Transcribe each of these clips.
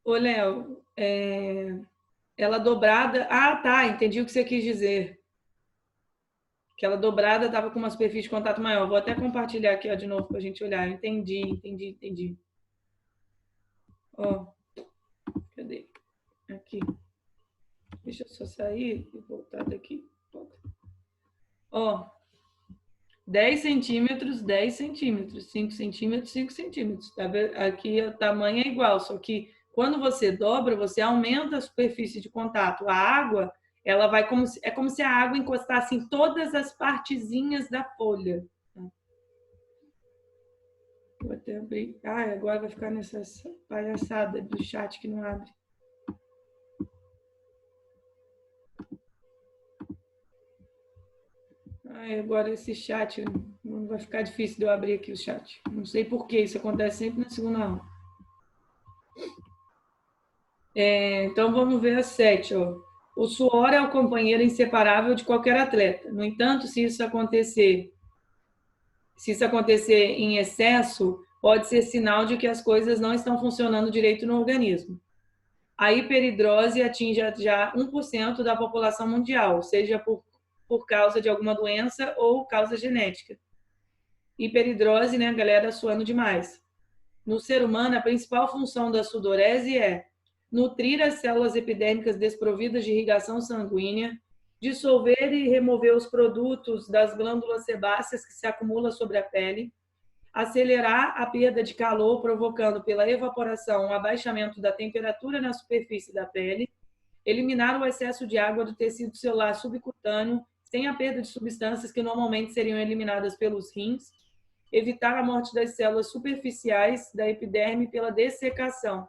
Ô, Léo, ela dobrada... Ah, tá, entendi o que você quis dizer. Que ela dobrada estava com uma superfície de contato maior. Vou até compartilhar aqui ó, de novo para a gente olhar. Entendi. Ó, cadê? Aqui. Deixa eu só sair e voltar daqui. Ó, 10 centímetros, 10 centímetros, 5 centímetros, 5 centímetros. Tá vendo? Aqui o tamanho é igual, só que quando você dobra, você aumenta a superfície de contato. A água, ela vai como se, é como se a água encostasse em todas as partezinhas da folha. Vou até abrir. Ah, agora vai ficar nessa palhaçada do chat que não abre. Ah, agora esse chat não vai ficar difícil de eu abrir aqui o chat. Não sei por que isso acontece sempre na segunda aula. Então vamos ver a 7. Ó. O suor é o companheiro inseparável de qualquer atleta. No entanto, se isso acontecer em excesso, pode ser sinal de que as coisas não estão funcionando direito no organismo. A hiperidrose atinge já 1% da população mundial, seja por causa de alguma doença ou causa genética. Hiperidrose, né, galera, suando demais. No ser humano, a principal função da sudorese é nutrir as células epidérmicas desprovidas de irrigação sanguínea, dissolver e remover os produtos das glândulas sebáceas que se acumulam sobre a pele, acelerar a perda de calor, provocando pela evaporação o abaixamento da temperatura na superfície da pele, eliminar o excesso de água do tecido celular subcutâneo, sem a perda de substâncias que normalmente seriam eliminadas pelos rins, evitar a morte das células superficiais da epiderme pela dessecação.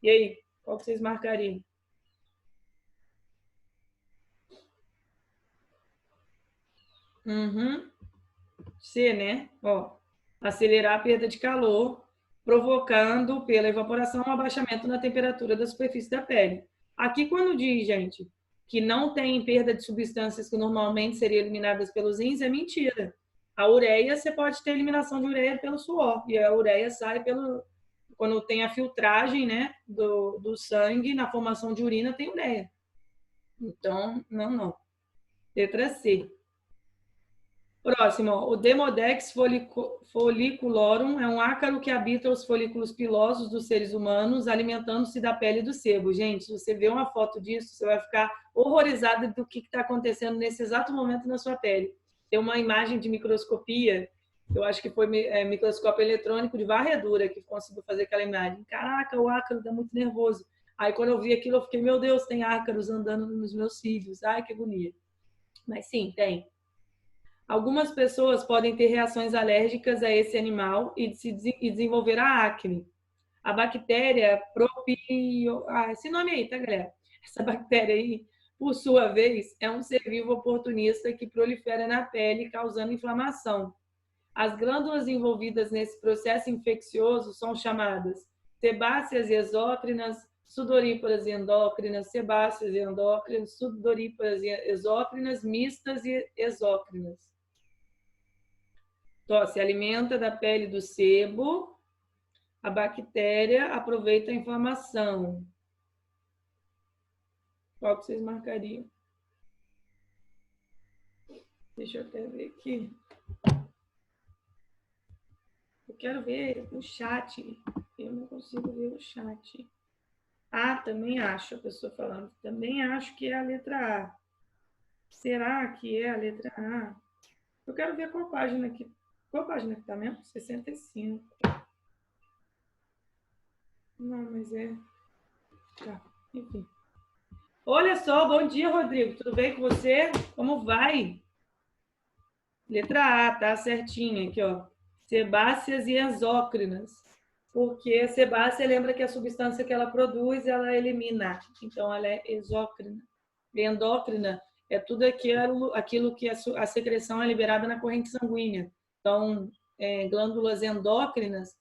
E aí, qual que vocês marcariam? C, né? Ó, acelerar a perda de calor, provocando pela evaporação um abaixamento na temperatura da superfície da pele. Aqui, quando diz, gente, que não tem perda de substâncias que normalmente seriam eliminadas pelos rins, é mentira. A ureia, você pode ter eliminação de ureia pelo suor, e a ureia sai quando tem a filtragem, né, do sangue, na formação de urina, tem ureia. Então, não. Letra C. Próximo, ó, o Demodex folliculorum é um ácaro que habita os folículos pilosos dos seres humanos, alimentando-se da pele do sebo. Gente, se você vê uma foto disso, você vai ficar horrorizada do que está acontecendo nesse exato momento na sua pele. Tem uma imagem de microscopia, eu acho que foi microscópio eletrônico de varredura que conseguiu fazer aquela imagem. Caraca, o ácaro está muito nervoso. Aí, quando eu vi aquilo, eu fiquei, meu Deus, tem ácaros andando nos meus cílios. Ai, que bonito. Mas sim, tem. Algumas pessoas podem ter reações alérgicas a esse animal e desenvolver a acne. A bactéria esse nome aí, tá, galera? Essa bactéria aí, por sua vez, é um ser vivo oportunista que prolifera na pele, causando inflamação. As glândulas envolvidas nesse processo infeccioso são chamadas sebáceas e exócrinas, sudoríparas e endócrinas, sebáceas e endócrinas, sudoríparas e exócrinas, mistas e exócrinas. Então, se alimenta da pele do sebo, a bactéria aproveita a inflamação. Qual que vocês marcariam? Deixa eu até ver aqui. Eu quero ver o chat. Eu não consigo ver o chat. Ah, também acho, a pessoa falando. Também acho que é a letra A. Será que é a letra A? Eu quero ver qual página que tá mesmo? 65. Não, mas é... Tá, enfim. Olha só, bom dia, Rodrigo. Tudo bem com você? Como vai? Letra A, tá certinha aqui, ó. Sebáceas e exócrinas. Porque sebácea lembra que a substância que ela produz, ela elimina. Então, ela é exócrina. E endócrina é tudo aquilo que a secreção é liberada na corrente sanguínea. Então, glândulas endócrinas,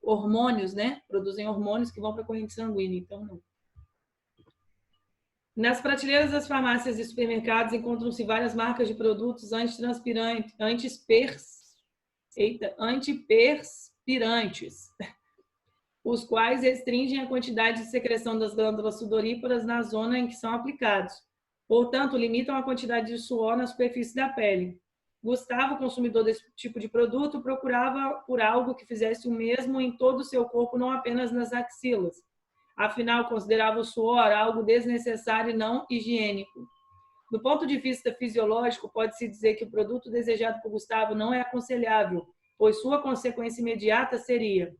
hormônios, né? Produzem hormônios que vão para a corrente sanguínea. Então, não. Nas prateleiras das farmácias e supermercados encontram-se várias marcas de produtos antiperspirantes. os quais restringem a quantidade de secreção das glândulas sudoríparas na zona em que são aplicados. Portanto, limitam a quantidade de suor na superfície da pele. Gustavo, consumidor desse tipo de produto, procurava por algo que fizesse o mesmo em todo o seu corpo, não apenas nas axilas. Afinal, considerava o suor algo desnecessário e não higiênico. Do ponto de vista fisiológico, pode-se dizer que o produto desejado por Gustavo não é aconselhável, pois sua consequência imediata seria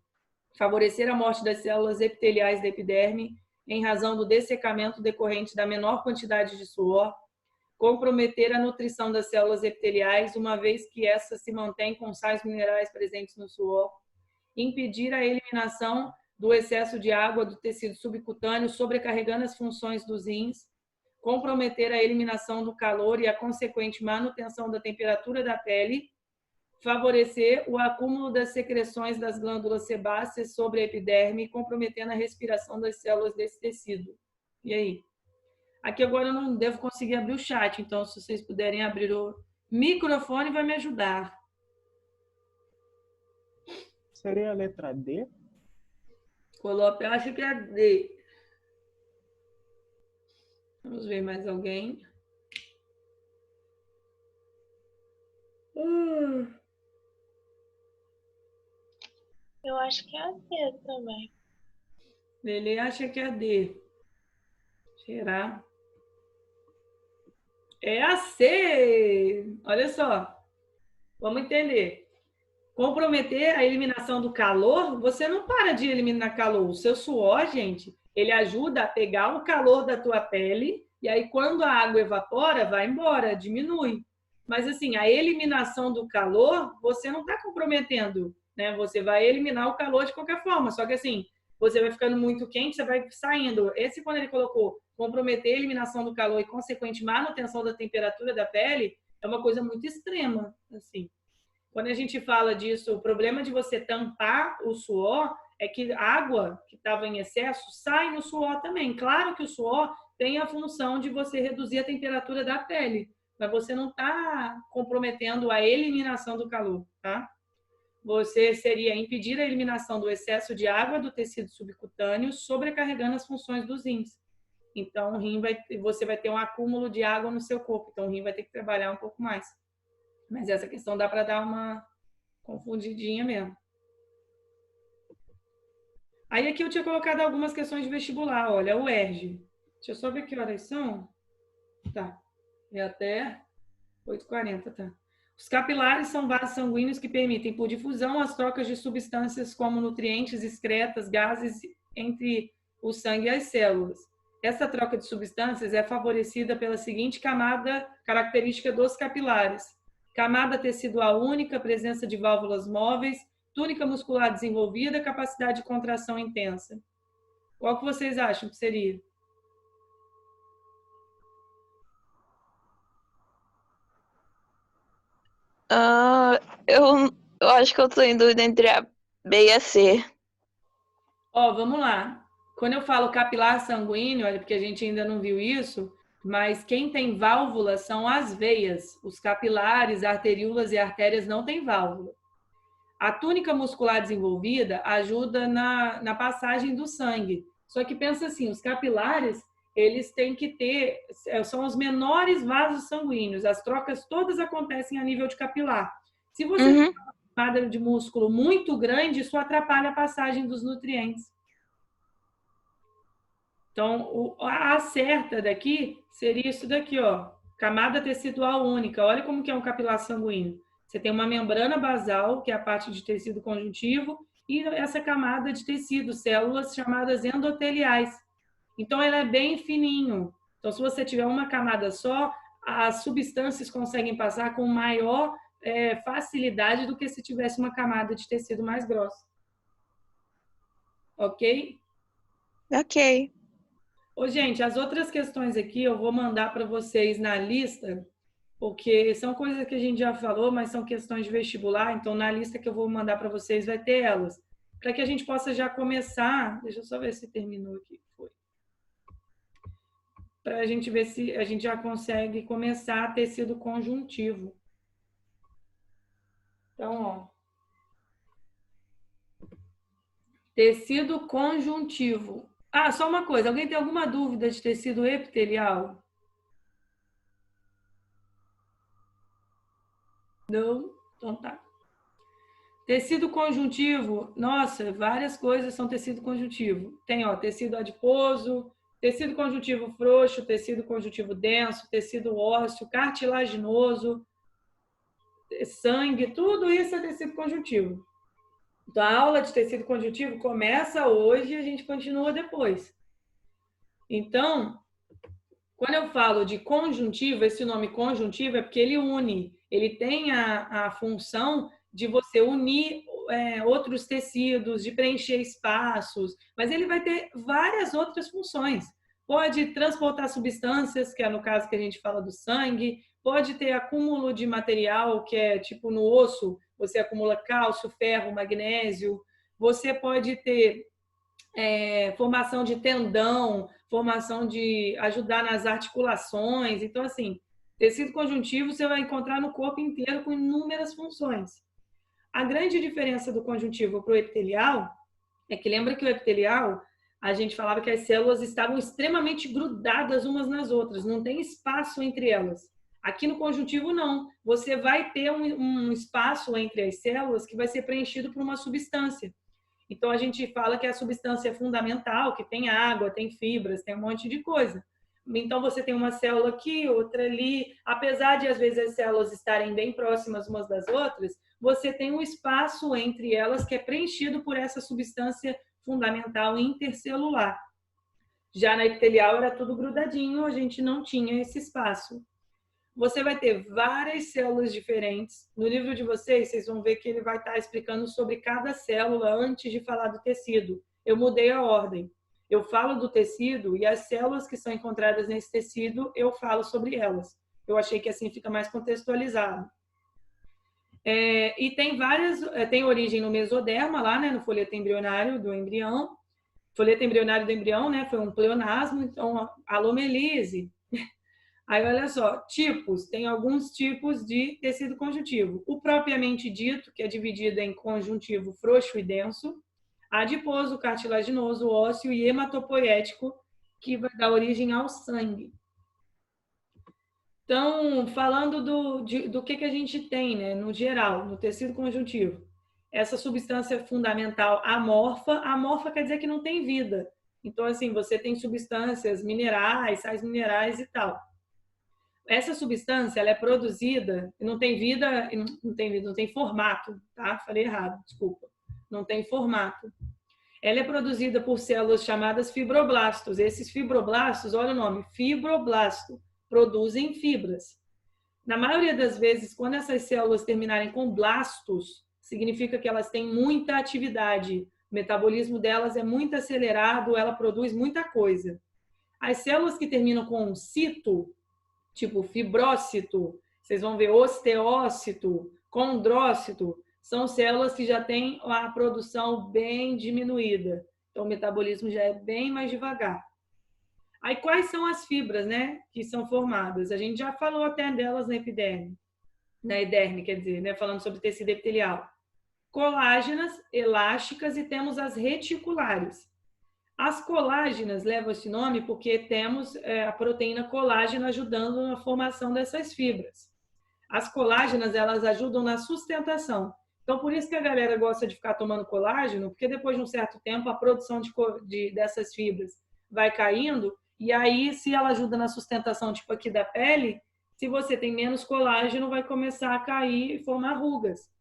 favorecer a morte das células epiteliais da epiderme em razão do dessecamento decorrente da menor quantidade de suor, comprometer a nutrição das células epiteliais, uma vez que essas se mantêm com sais minerais presentes no suor, impedir a eliminação do excesso de água do tecido subcutâneo, sobrecarregando as funções dos rins, comprometer a eliminação do calor e a consequente manutenção da temperatura da pele, favorecer o acúmulo das secreções das glândulas sebáceas sobre a epiderme, comprometendo a respiração das células desse tecido. E aí? Aqui agora eu não devo conseguir abrir o chat, então se vocês puderem abrir o microfone vai me ajudar. Seria a letra D? Colope, eu acho que é D. Vamos ver mais alguém. Eu acho que é a D também. Ele acha que é D. Será? É a C! Olha só. Vamos entender. Comprometer a eliminação do calor, você não para de eliminar calor. O seu suor, gente, ele ajuda a pegar o calor da tua pele e aí quando a água evapora, vai embora, diminui. Mas assim, a eliminação do calor, você não está comprometendo, né? Você vai eliminar o calor de qualquer forma. Só que assim, você vai ficando muito quente, você vai saindo. Esse, quando ele colocou comprometer a eliminação do calor e consequente manutenção da temperatura da pele, é uma coisa muito extrema, assim. Quando a gente fala disso, o problema de você tampar o suor é que a água que estava em excesso sai no suor também. Claro que o suor tem a função de você reduzir a temperatura da pele, mas você não está comprometendo a eliminação do calor, tá? Você seria impedir a eliminação do excesso de água do tecido subcutâneo, sobrecarregando as funções dos rins. Então, você vai ter um acúmulo de água no seu corpo, então o rim vai ter que trabalhar um pouco mais. Mas essa questão dá para dar uma confundidinha mesmo. Aí aqui eu tinha colocado algumas questões de vestibular. Olha, o ERG. Deixa eu só ver que horas são. Tá. É até 8h40, tá. Os capilares são vasos sanguíneos que permitem, por difusão, as trocas de substâncias como nutrientes, excretas, gases entre o sangue e as células. Essa troca de substâncias é favorecida pela seguinte característica dos capilares: camada tecidual única, presença de válvulas móveis, túnica muscular desenvolvida, capacidade de contração intensa. Qual que vocês acham que seria? Eu acho que eu tô em dúvida entre a B e a C. Ó, vamos lá. Quando eu falo capilar sanguíneo, olha, porque a gente ainda não viu isso, mas quem tem válvula são as veias. Os capilares, arteríolas e artérias não têm válvula. A túnica muscular desenvolvida ajuda na passagem do sangue. Só que pensa assim, os capilares, eles têm que ter, são os menores vasos sanguíneos. As trocas todas acontecem a nível de capilar. Se você tem uma camada de músculo muito grande, isso atrapalha a passagem dos nutrientes. Então, a certa daqui seria isso daqui, ó. Camada tecidual única. Olha como que é um capilar sanguíneo. Você tem uma membrana basal, que é a parte de tecido conjuntivo, e essa camada de tecido, células chamadas endoteliais. Então, ela é bem fininho. Então, se você tiver uma camada só, as substâncias conseguem passar com maior facilidade do que se tivesse uma camada de tecido mais grossa. Ok? Ok. Ô, gente, as outras questões aqui eu vou mandar para vocês na lista, porque são coisas que a gente já falou, mas são questões de vestibular, então na lista que eu vou mandar para vocês vai ter elas, para que a gente possa já começar. Deixa eu só ver se terminou aqui. Foi. Para a gente ver se a gente já consegue começar tecido conjuntivo. Então, ó. Tecido conjuntivo. Ah, só uma coisa. Alguém tem alguma dúvida de tecido epitelial? Não? Então tá. Tecido conjuntivo, nossa, várias coisas são tecido conjuntivo. Tem, ó, tecido adiposo, tecido conjuntivo frouxo, tecido conjuntivo denso, tecido ósseo, cartilaginoso, sangue, tudo isso é tecido conjuntivo. Então, a aula de tecido conjuntivo começa hoje e a gente continua depois. Então, quando eu falo de conjuntivo, esse nome conjuntivo é porque ele une, ele tem a função de você unir outros tecidos, de preencher espaços, mas ele vai ter várias outras funções. Pode transportar substâncias, que é no caso que a gente fala do sangue, pode ter acúmulo de material, que é tipo no osso, você acumula cálcio, ferro, magnésio, você pode ter formação de tendão, formação de ajudar nas articulações. Então, assim, tecido conjuntivo você vai encontrar no corpo inteiro com inúmeras funções. A grande diferença do conjuntivo para o epitelial é que lembra que o epitelial, a gente falava que as células estavam extremamente grudadas umas nas outras, não tem espaço entre elas. Aqui no conjuntivo, não. Você vai ter um espaço entre as células que vai ser preenchido por uma substância. Então, a gente fala que a substância é fundamental, que tem água, tem fibras, tem um monte de coisa. Então, você tem uma célula aqui, outra ali. Apesar de, às vezes, as células estarem bem próximas umas das outras, você tem um espaço entre elas que é preenchido por essa substância fundamental intercelular. Já na epitelial era tudo grudadinho, a gente não tinha esse espaço. Você vai ter várias células diferentes. No livro de vocês vão ver que ele vai estar explicando sobre cada célula antes de falar do tecido. Eu mudei a ordem. Eu falo do tecido e as células que são encontradas nesse tecido, eu falo sobre elas. Eu achei que assim fica mais contextualizado. E tem várias, tem origem no mesoderma lá, né, no folheto embrionário do embrião. Folheto embrionário do embrião, né, foi um pleonasmo, então a lomelise. Aí, olha só, tipos, tem alguns tipos de tecido conjuntivo. O propriamente dito, que é dividido em conjuntivo frouxo e denso, adiposo, cartilaginoso, ósseo e hematopoético, que vai dar origem ao sangue. Então, falando do que a gente tem, né, no geral, no tecido conjuntivo. Essa substância fundamental amorfa quer dizer que não tem vida. Então, assim, você tem substâncias minerais, sais minerais e tal. Essa substância, ela é produzida, não tem vida, não tem formato, tá? Falei errado, desculpa. Não tem formato. Ela é produzida por células chamadas fibroblastos. Esses fibroblastos, olha o nome, fibroblasto, produzem fibras. Na maioria das vezes, quando essas células terminarem com blastos, significa que elas têm muita atividade. O metabolismo delas é muito acelerado, ela produz muita coisa. As células que terminam com cito, tipo fibrócito, vocês vão ver osteócito, condrócito, são células que já têm a produção bem diminuída. Então, o metabolismo já é bem mais devagar. Aí, quais são as fibras, né, que são formadas? A gente já falou até delas na epiderme, na ederme, quer dizer, né, falando sobre tecido epitelial. Colágenas, elásticas e temos as reticulares. As colágenas levam esse nome porque temos a proteína colágeno ajudando na formação dessas fibras. As colágenas, elas ajudam na sustentação. Então, por isso que a galera gosta de ficar tomando colágeno, porque depois de um certo tempo a produção dessas fibras vai caindo, e aí, se ela ajuda na sustentação, tipo aqui da pele, se você tem menos colágeno, vai começar a cair e formar rugas.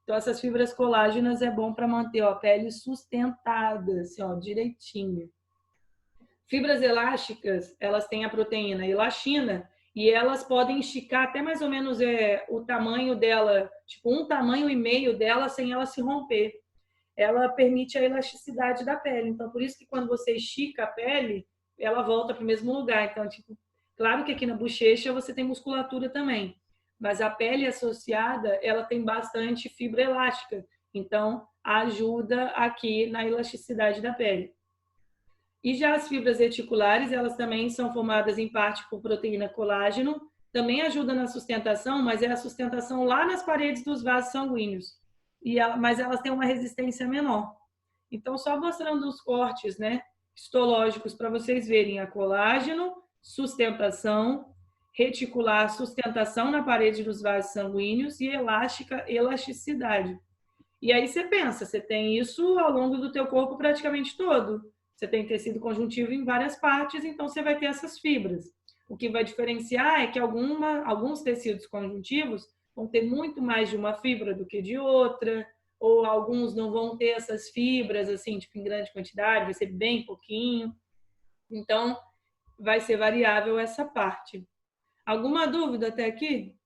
Então, essas fibras colágenas é bom para manter a pele sustentada, assim, ó, direitinho. Fibras elásticas, elas têm a proteína elastina e elas podem esticar até mais ou menos o tamanho dela, tipo 1,5 tamanho dela sem ela se romper. Ela permite a elasticidade da pele. Então, por isso que quando você estica a pele, ela volta para o mesmo lugar. Então, tipo, claro que aqui na bochecha você tem musculatura também. Mas a pele associada, ela tem bastante fibra elástica. Então, ajuda aqui na elasticidade da pele. E já as fibras reticulares, elas também são formadas em parte por proteína colágeno. Também ajuda na sustentação, mas é a sustentação lá nas paredes dos vasos sanguíneos. Mas elas têm uma resistência menor. Então, só mostrando os cortes, né, histológicos para vocês verem a colágeno, sustentação, reticular, sustentação na parede dos vasos sanguíneos e elástica, elasticidade. E aí você pensa, você tem isso ao longo do teu corpo praticamente todo. Você tem tecido conjuntivo em várias partes, então você vai ter essas fibras. O que vai diferenciar é que alguns tecidos conjuntivos vão ter muito mais de uma fibra do que de outra, ou alguns não vão ter essas fibras, assim, tipo, em grande quantidade, vai ser bem pouquinho. Então, vai ser variável essa parte. Alguma dúvida até aqui?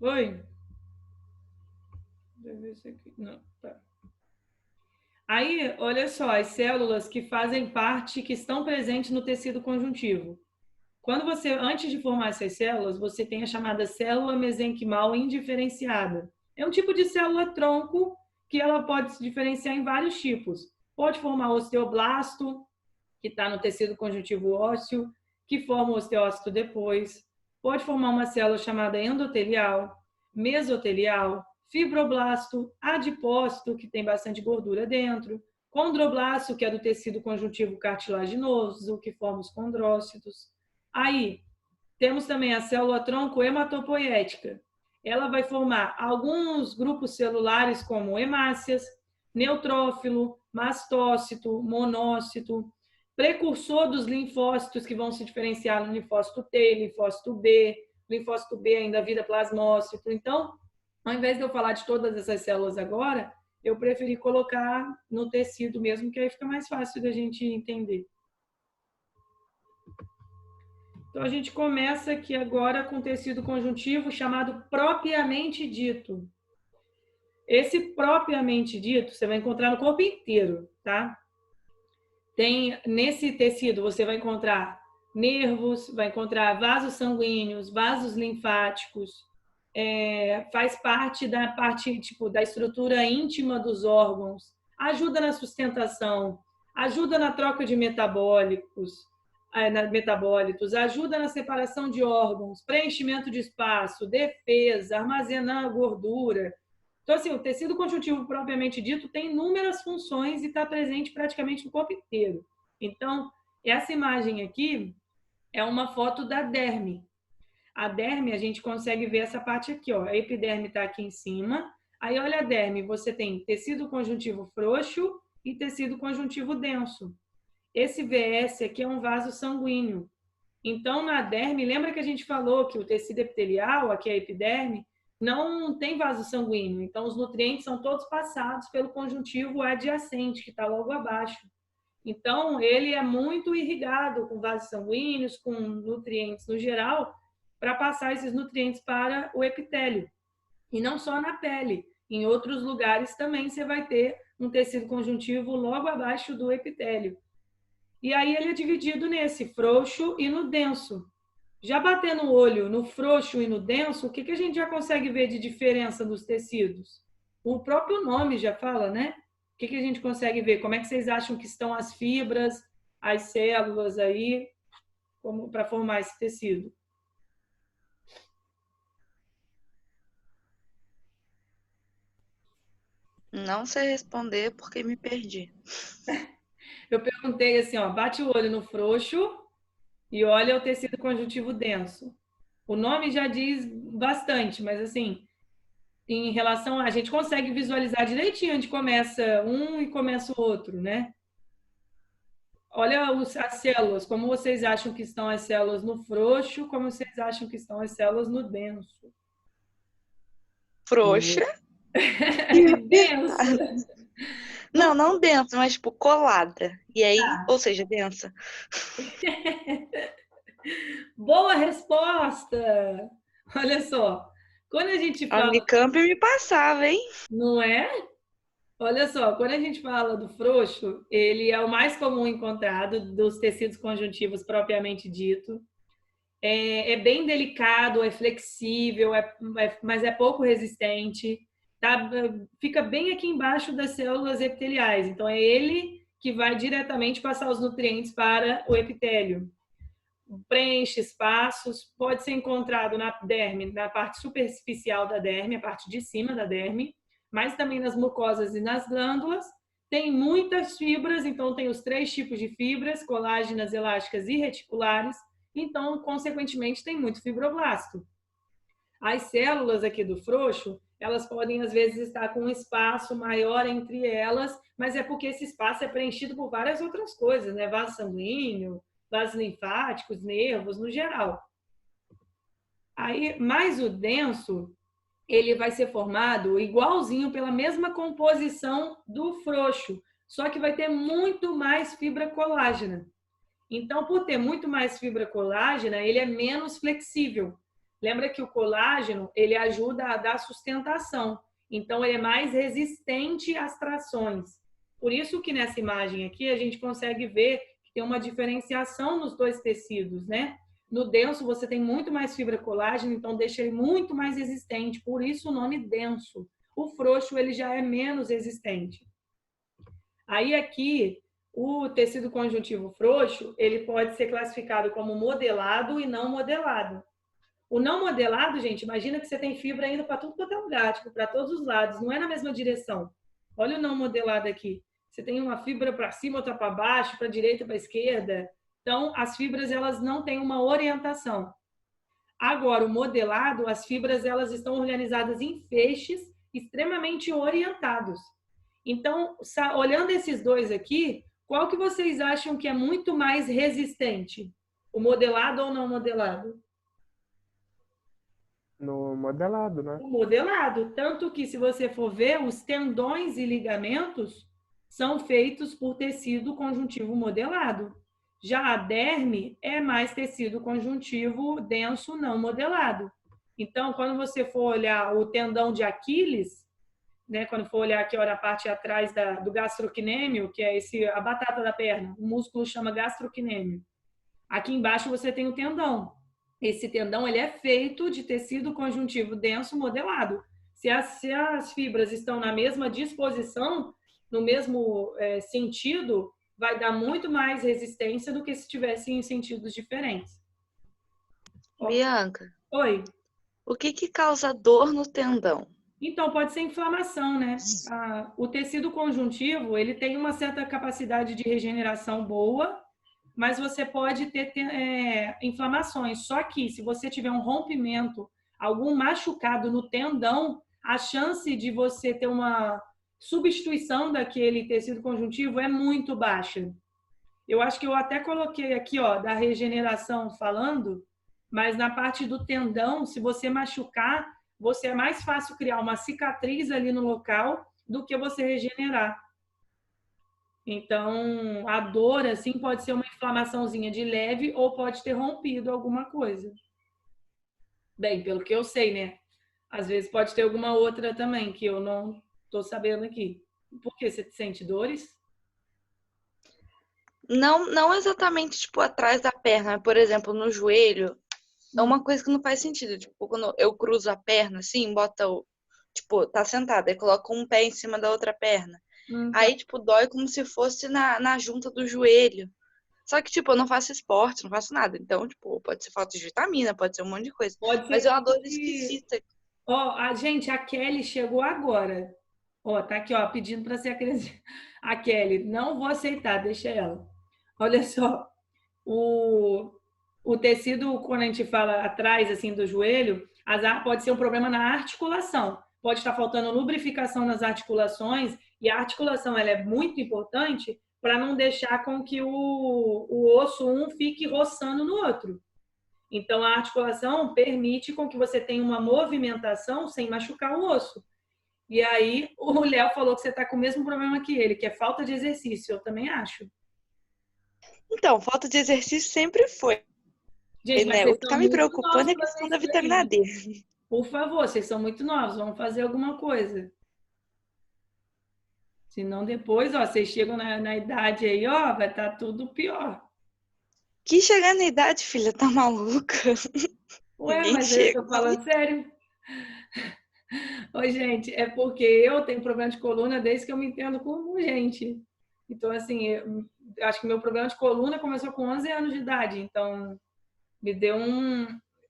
Oi? Deixa eu ver isso aqui. Não, tá. Aí, olha só, as células que fazem parte, que estão presentes no tecido conjuntivo. Quando você, antes de formar essas células, você tem a chamada célula mesenquimal indiferenciada. É um tipo de célula tronco que ela pode se diferenciar em vários tipos. Pode formar osteoblasto, que está no tecido conjuntivo ósseo, que forma o osteócito depois. Pode formar uma célula chamada endotelial, mesotelial, fibroblasto, adipócito, que tem bastante gordura dentro, condroblasto, que é do tecido conjuntivo cartilaginoso, que forma os condrócitos. Aí, temos também a célula tronco hematopoética. Ela vai formar alguns grupos celulares como hemácias, neutrófilo, mastócito, monócito, precursor dos linfócitos que vão se diferenciar no linfócito T, linfócito B ainda vira plasmócito. Então, ao invés de eu falar de todas essas células agora, eu preferi colocar no tecido mesmo, que aí fica mais fácil da gente entender. Então, a gente começa aqui agora com tecido conjuntivo chamado propriamente dito. Esse propriamente dito, você vai encontrar no corpo inteiro, tá? Nesse tecido, você vai encontrar nervos, vai encontrar vasos sanguíneos, vasos linfáticos, faz parte tipo, da estrutura íntima dos órgãos, ajuda na sustentação, ajuda na troca de metabólitos, ajuda na separação de órgãos, preenchimento de espaço, defesa, armazenar gordura. Então, assim, o tecido conjuntivo propriamente dito tem inúmeras funções e está presente praticamente no corpo inteiro. Então, essa imagem aqui é uma foto da derme. A derme, a gente consegue ver essa parte aqui, ó. A epiderme está aqui em cima. Aí, olha a derme, você tem tecido conjuntivo frouxo e tecido conjuntivo denso. Esse VS aqui é um vaso sanguíneo. Então, na derme, lembra que a gente falou que o tecido epitelial, aqui é a epiderme, não tem vaso sanguíneo. Então, os nutrientes são todos passados pelo conjuntivo adjacente, que está logo abaixo. Então, ele é muito irrigado com vasos sanguíneos, com nutrientes no geral, para passar esses nutrientes para o epitélio. E não só na pele. Em outros lugares também você vai ter um tecido conjuntivo logo abaixo do epitélio. E aí ele é dividido nesse frouxo e no denso. Já batendo o olho no frouxo e no denso, o que a gente já consegue ver de diferença dos tecidos? O próprio nome já fala, né? O que a gente consegue ver? Como é que vocês acham que estão as fibras, as células aí, para formar esse tecido? Não sei responder porque me perdi. Eu perguntei assim, ó, bate o olho no frouxo e olha o tecido conjuntivo denso. O nome já diz bastante, mas assim, em relação a gente consegue visualizar direitinho onde começa um e começa o outro, né? Olha as células, como vocês acham que estão as células no frouxo, como vocês acham que estão as células no denso? Frouxa. Denso. Não densa, mas tipo colada. E aí, ou seja, densa. Boa resposta! Olha só, quando a gente A fala... Unicamp me passava, hein? Não é? Olha só, quando a gente fala do frouxo, ele é o mais comum encontrado dos tecidos conjuntivos propriamente dito. É bem delicado, é flexível, mas é pouco resistente. Tá? Fica bem aqui embaixo das células epiteliais. Então, é ele que vai diretamente passar os nutrientes para o epitélio. Preenche espaços, pode ser encontrado na derme, na parte superficial da derme, a parte de cima da derme, mas também nas mucosas e nas glândulas. Tem muitas fibras, então tem os 3 tipos de fibras, colágenas, elásticas e reticulares. Então, consequentemente, tem muito fibroblasto. As células aqui do frouxo, elas podem, às vezes, estar com um espaço maior entre elas, mas é porque esse espaço é preenchido por várias outras coisas, né? Vaso sanguíneo, vasos linfáticos, nervos, no geral. Aí, mais o denso, ele vai ser formado igualzinho pela mesma composição do frouxo, só que vai ter muito mais fibra colágena. Então, por ter muito mais fibra colágena, ele é menos flexível. Lembra que o colágeno, ele ajuda a dar sustentação. Então, ele é mais resistente às trações. Por isso que nessa imagem aqui, a gente consegue ver que tem uma diferenciação nos 2 tecidos, né? No denso, você tem muito mais fibra colágena, então deixa ele muito mais resistente. Por isso o nome denso. O frouxo, ele já é menos resistente. Aí aqui, o tecido conjuntivo frouxo, ele pode ser classificado como modelado e não modelado. O não modelado, gente, imagina que você tem fibra indo para tudo quanto é lugar, tipo, para todos os lados, não é na mesma direção. Olha o não modelado aqui. Você tem uma fibra para cima, outra para baixo, para a direita, para a esquerda. Então, as fibras, elas não têm uma orientação. Agora, o modelado, as fibras, elas estão organizadas em feixes extremamente orientados. Então, olhando esses 2 aqui, qual que vocês acham que é muito mais resistente? O modelado ou não modelado? No modelado, né? O modelado. Tanto que, se você for ver, os tendões e ligamentos são feitos por tecido conjuntivo modelado. Já a derme é mais tecido conjuntivo denso não modelado. Então, quando você for olhar o tendão de Aquiles, né, quando for olhar aqui, olha a parte atrás do gastrocnêmio, que é a batata da perna, o músculo chama gastrocnêmio. Aqui embaixo você tem o tendão. Esse tendão, ele é feito de tecido conjuntivo denso modelado. Se as fibras estão na mesma disposição, no mesmo sentido, vai dar muito mais resistência do que se tivesse em sentidos diferentes. Bianca, Oi. o que causa dor no tendão? Então, pode ser inflamação, né? O tecido conjuntivo, ele tem uma certa capacidade de regeneração boa, mas você pode ter inflamações. Só que, se você tiver um rompimento, algum machucado no tendão, a chance de você ter uma substituição daquele tecido conjuntivo é muito baixa. Eu acho que eu até coloquei aqui, ó, da regeneração falando, mas na parte do tendão, se você machucar, você é mais fácil criar uma cicatriz ali no local do que você regenerar. Então, a dor, assim, pode ser uma inflamaçãozinha de leve ou pode ter rompido alguma coisa. Bem, pelo que eu sei, né? Às vezes pode ter alguma outra também, que eu não estou sabendo aqui. Por que você sente dores? Não exatamente, tipo, atrás da perna, mas, por exemplo, no joelho. É uma coisa que não faz sentido. Tipo, quando eu cruzo a perna, assim, tipo, tá sentada, aí coloca um pé em cima da outra perna. Aí, tipo, dói como se fosse na junta do joelho. Só que, tipo, eu não faço esporte, não faço nada. Então, tipo, pode ser falta de vitamina, pode ser um monte de coisa. Pode ser. Mas é uma dor esquisita. Ó, a Kelly chegou agora. Ó, tá aqui, ó, pedindo para ser a Kelly. Não vou aceitar, deixa ela. Olha só, o tecido, quando a gente fala atrás, assim, do joelho, pode ser um problema na articulação. Pode estar faltando lubrificação nas articulações, e a articulação ela é muito importante para não deixar com que o osso um fique roçando no outro. Então, a articulação permite com que você tenha uma movimentação sem machucar o osso. E aí, o Léo falou que você está com o mesmo problema que ele, que é falta de exercício. Eu também acho. Então, falta de exercício sempre foi. Gente, né? O que tá me preocupando é a questão da vitamina D. Por favor, vocês são muito novos, vamos fazer alguma coisa. Senão depois, ó, vocês chegam na idade aí, ó, vai estar tudo pior. Que chegar na idade, filha, tá maluca? Ué, Ninguém mas chega. eu tô falando sério. Oi, gente, é porque eu tenho problema de coluna desde que eu me entendo como gente. Então, assim, eu acho que meu problema de coluna começou com 11 anos de idade. Então, me deu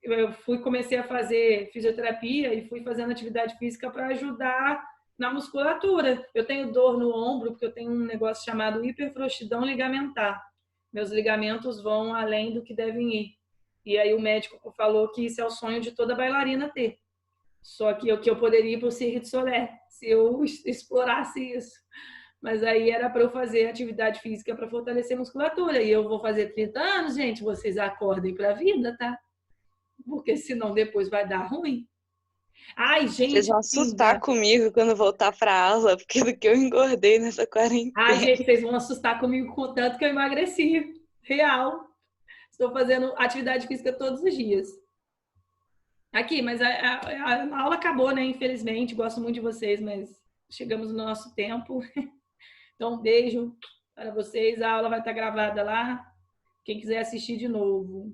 Eu comecei a fazer fisioterapia e fui fazendo atividade física para ajudar na musculatura. Eu tenho dor no ombro, porque eu tenho um negócio chamado hiperfrouxidão ligamentar. Meus ligamentos vão além do que devem ir. E aí o médico falou que isso é o sonho de toda bailarina ter. Só que eu poderia ir para o Cirque du Soleil, se eu explorasse isso. Mas aí era para eu fazer atividade física para fortalecer a musculatura. E eu vou fazer 30 anos, gente, vocês acordem para a vida, tá? Porque senão depois vai dar ruim. Ai, gente. Vocês vão assustar comigo quando voltar pra aula, porque do que eu engordei nessa quarentena. Ai, gente, vocês vão assustar comigo com o tanto que eu emagreci. Real. Estou fazendo atividade física todos os dias. Aqui, mas a aula acabou, né? Infelizmente, gosto muito de vocês, mas chegamos no nosso tempo. Então, um beijo para vocês. A aula vai estar gravada lá. Quem quiser assistir de novo.